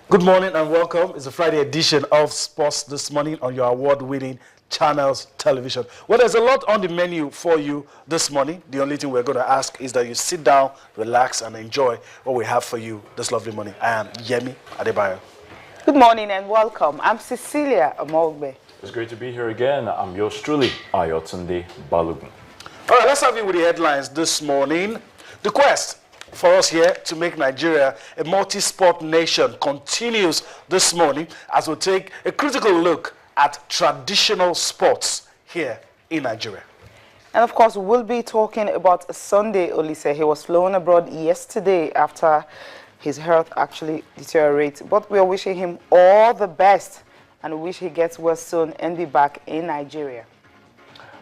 Good morning and welcome. It's a Friday edition of Sports This Morning on your award-winning Channels Television. Well, there's a lot on the menu for you this morning. The only thing we're going to ask is that you sit down, relax, and enjoy what we have for you this lovely morning. I am Yemi Adebayo. Good morning and welcome. I'm Cecilia Amogbe. It's great to be here again. I'm yours truly, Ayotunde Balogun. All right, let's have you with the headlines this morning. The quest for us here to make Nigeria a multi-sport nation continues this morning as we take a critical look at traditional sports here in Nigeria. And of course, we'll be talking about Sunday Olise. He was flown abroad yesterday after his health actually deteriorated. But we are wishing him all the best and we wish he gets well soon and be back in Nigeria.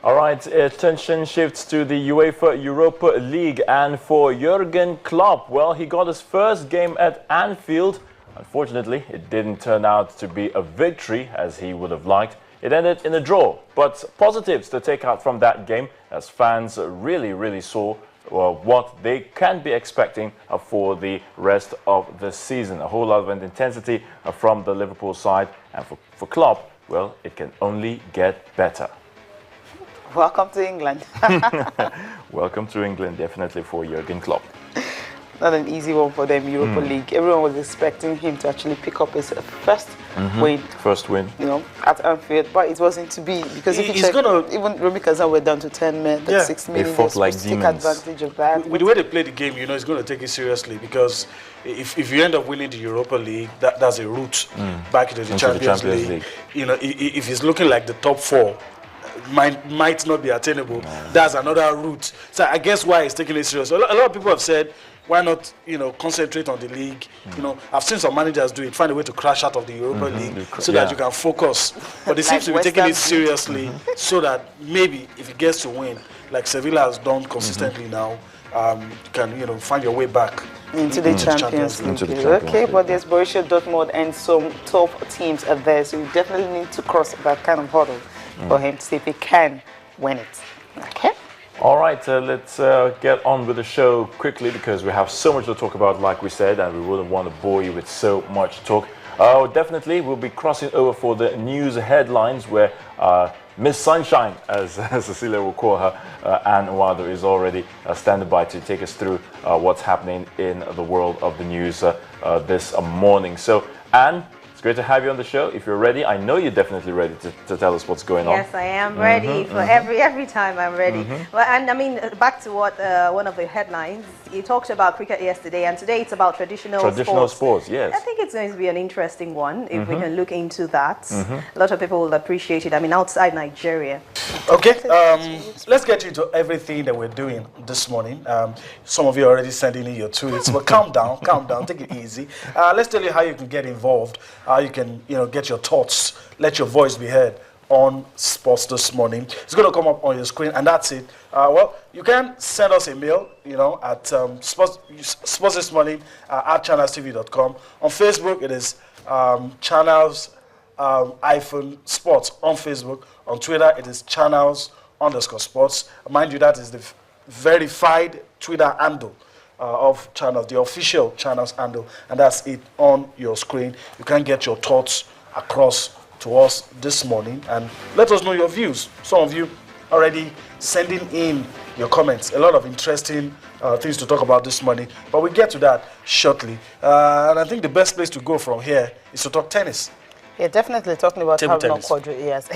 All right, attention shifts to the UEFA Europa League, and for Jurgen Klopp, well, he got his first game at Anfield. Unfortunately, it didn't turn out to be a victory as he would have liked. It ended in a draw, but positives to take out from that game as fans really saw what they can be expecting for the rest of the season. A whole lot of intensity from the Liverpool side, and for Klopp, well, it can only get better. Welcome to England. Welcome to England, definitely, for Jurgen Klopp. Not an easy one for them, Europa League. Everyone was expecting him to actually pick up his first win. First win. You know, at Anfield, but it wasn't to be. Because if you check, even Romy Kazan were down to 10 men, 6 minutes. They fought like demons. Take advantage of that. With the way they play the game, you know, he's going to take it seriously because if you end up winning the Europa League, that's a route back into the Champions League. You know, if he's looking like the top 4, might not be attainable. That's another route. So I guess why he's taking it serious. A lot of people have said, why not, you know, concentrate on the league? You know, I've seen some managers do it, find a way to crash out of the Europa League so that you can focus. But he seems to be taking it seriously so that maybe if he gets to win, like Sevilla has done consistently now, you can, you know, find your way back into the Champions League. Okay, but there's Borussia Dortmund and some top teams are there, so you definitely need to cross that kind of hurdle for him to see if he can win it. Okay. All right, let's get on with the show quickly because we have so much to talk about, like we said, and we wouldn't want to bore you with so much talk. Definitely, we'll be crossing over for the news headlines where Miss Sunshine, as Cecilia will call her, Anne Nwado, is already standing by to take us through what's happening in the world of the news this morning. So, Anne, great to have you on the show. If you're ready, I know you're definitely ready to tell us what's going on. Yes, I am ready for every time I'm ready. Well, and I mean, back to what one of the headlines, you talked about cricket yesterday, and today it's about traditional sports. Yes. I think it's going to be an interesting one if we can look into that. A lot of people will appreciate it. I mean, outside Nigeria. Okay, let's get into everything that we're doing this morning. Some of you are already sending in your tweets, but calm down, take it easy. Let's tell you how you can get involved. You can, you know, get your thoughts, let your voice be heard on Sports This Morning. It's going to come up on your screen, and that's it. Well, you can send us a mail, you know, at Sports This Morning at channelstv.com. On Facebook, it is channels -sports on Facebook. On Twitter, it is channels_sports. Mind you, that is the verified Twitter handle of Channels, the official Channels handle, and that's it on your screen. You can get your thoughts across to us this morning and let us know your views. Some of you already sending in your comments. A lot of interesting things to talk about this morning, but we'll get to that shortly. And I think the best place to go from here is to talk tennis. Yeah, definitely talking about Haruna Quadri. Yes,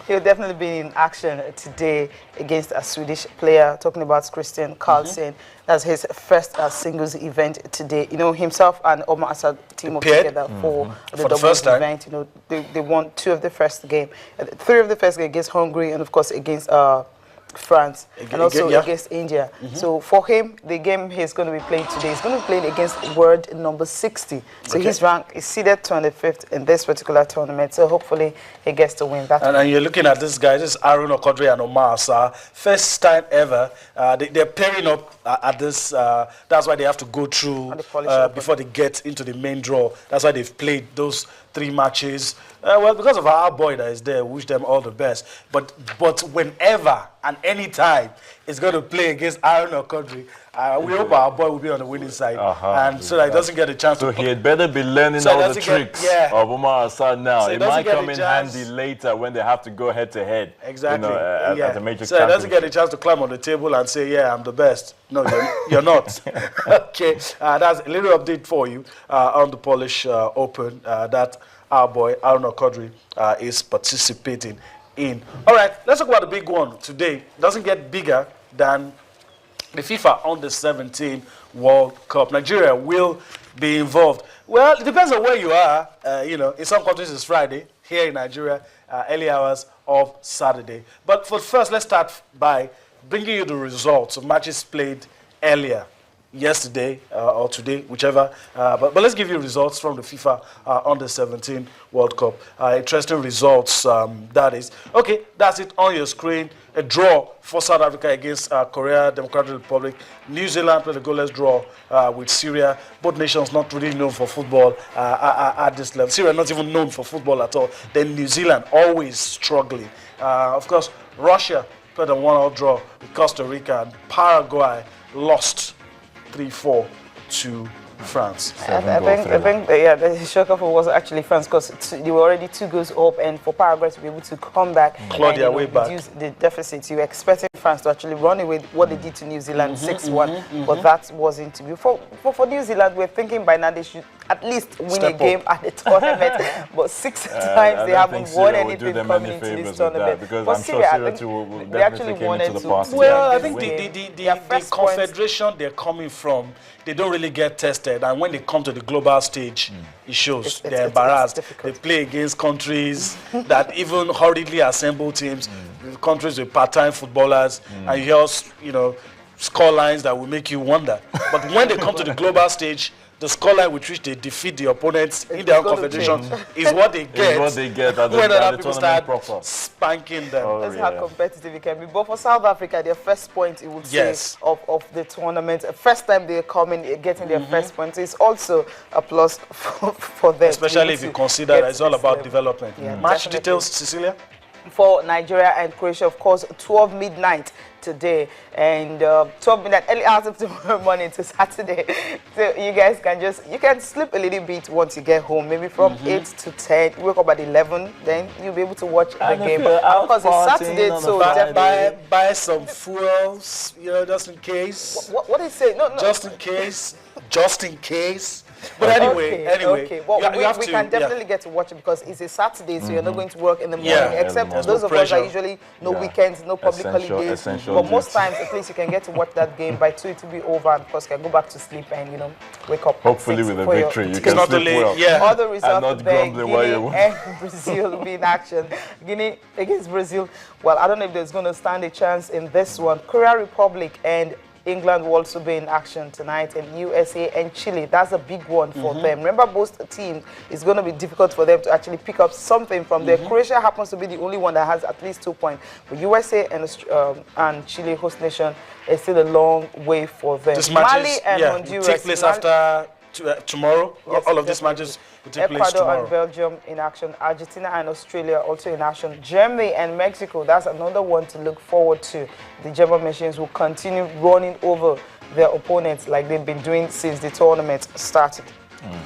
he'll definitely be in action today against a Swedish player. Talking about Christian Carlsen. That's his first singles event today. You know, himself and Omar Assad team up together for the doubles event. You know, they won 2 of the first game, 3 of the first game against Hungary, and of course against France, and also against India. So for him, the game he's going to be playing today, he's going to be playing against world number 60. So his rank is seeded 25th in this particular tournament. So hopefully he gets to win that. And you're looking at this guy, this is Haruna Quadri and Omar Assad. First time ever, they're pairing up at this. That's why they have to go through before they get into the main draw. That's why they've played those 3 matches. Well, because of our boy that is there, wish them all the best. But whenever and anytime is going to play against Aaron Okodri. We hope our boy will be on the winning side, and so that he doesn't get a chance. So he had better be learning all the tricks of Umar Assad now. So it might come in handy later when they have to go head to head. Exactly. You know, at a major so he doesn't get a chance to climb on the table and say, "Yeah, I'm the best." No, you're not. Okay, that's a little update for you on the Polish Open that our boy Aaron Okodri is participating in. All right, let's talk about the big one today. It doesn't get bigger than the FIFA Under-17 World Cup. Nigeria will be involved. Well, it depends on where you are. You know, in some countries it's Friday. Here in Nigeria, early hours of Saturday. But for first, let's start by bringing you the results of matches played earlier. Yesterday or today, whichever. But let's give you results from the FIFA Under-17 World Cup. Interesting results, that is. Okay, that's it on your screen. A draw for South Africa against Korea, Democratic Republic. New Zealand played a goalless draw with Syria. Both nations not really known for football at this level. Syria not even known for football at all. Then New Zealand always struggling. Of course, Russia played a 1-1 draw with Costa Rica, and Paraguay lost 3-4 to France. I think the shocker was actually France, because they were already 2 goals up, and for Paraguay to be able to come back claw their way back, reduce the deficit. You were expecting France to actually run away what they did to New Zealand 6-1, but that wasn't to be. For New Zealand, we're thinking by now they should at least win a game at the tournament, but 6 times they haven't won anything coming into this tournament. Because but I'm sure Syria too will definitely came into the party. Well, I think the confederation they're coming from, they don't really get tested, and when they come to the global stage, it shows they're embarrassed. They play against countries that even hurriedly assemble teams, countries with part-time footballers, and you hear, you know, score lines that will make you wonder. But when they come to the global stage, the scoreline with which they defeat the opponents in their own confederation is what they get. When other people start spanking them. That's how competitive it can be. But for South Africa, their first point, it would say, of the tournament, first time they're coming, getting their first point, is also a plus for them. Especially if you consider that it's all about development. Match details, Cecilia? For Nigeria and Croatia, of course, 12 midnight today, and 12 midnight early hours of tomorrow morning to Saturday. So you guys you can sleep a little bit once you get home, maybe from 8 to 10. You wake up at 11, then you'll be able to watch the game. Of course, it's Saturday, so buy some fuels, you know, just in case. What is it? No. Just in case. Just in case. But anyway. Well, we can definitely get to watch it because it's a Saturday, so you're not going to work in the morning, except those of us that usually no weekends, no public holidays. But most times, at least you can get to watch that game. By 2 it will be over, and of course, you can go back to sleep and, you know, wake up. Hopefully with a victory, you can sleep well. Other results today, Guinea and Brazil will be in action. Guinea against Brazil. Well, I don't know if there's going to stand a chance in this one. Korea Republic and England will also be in action tonight, and USA and Chile. That's a big one for them. Remember, both teams, it's going to be difficult for them to actually pick up something from there. Croatia happens to be the only one that has at least 2 points. But USA and Chile, host nation, is still a long way for them. Mali and Honduras take place after tomorrow. Yes, all of these matches will take place Ecuador tomorrow. and Belgium in action. Argentina and Australia also in action. Germany and Mexico, that's another one to look forward to. The German machines will continue running over their opponents like they've been doing since the tournament started.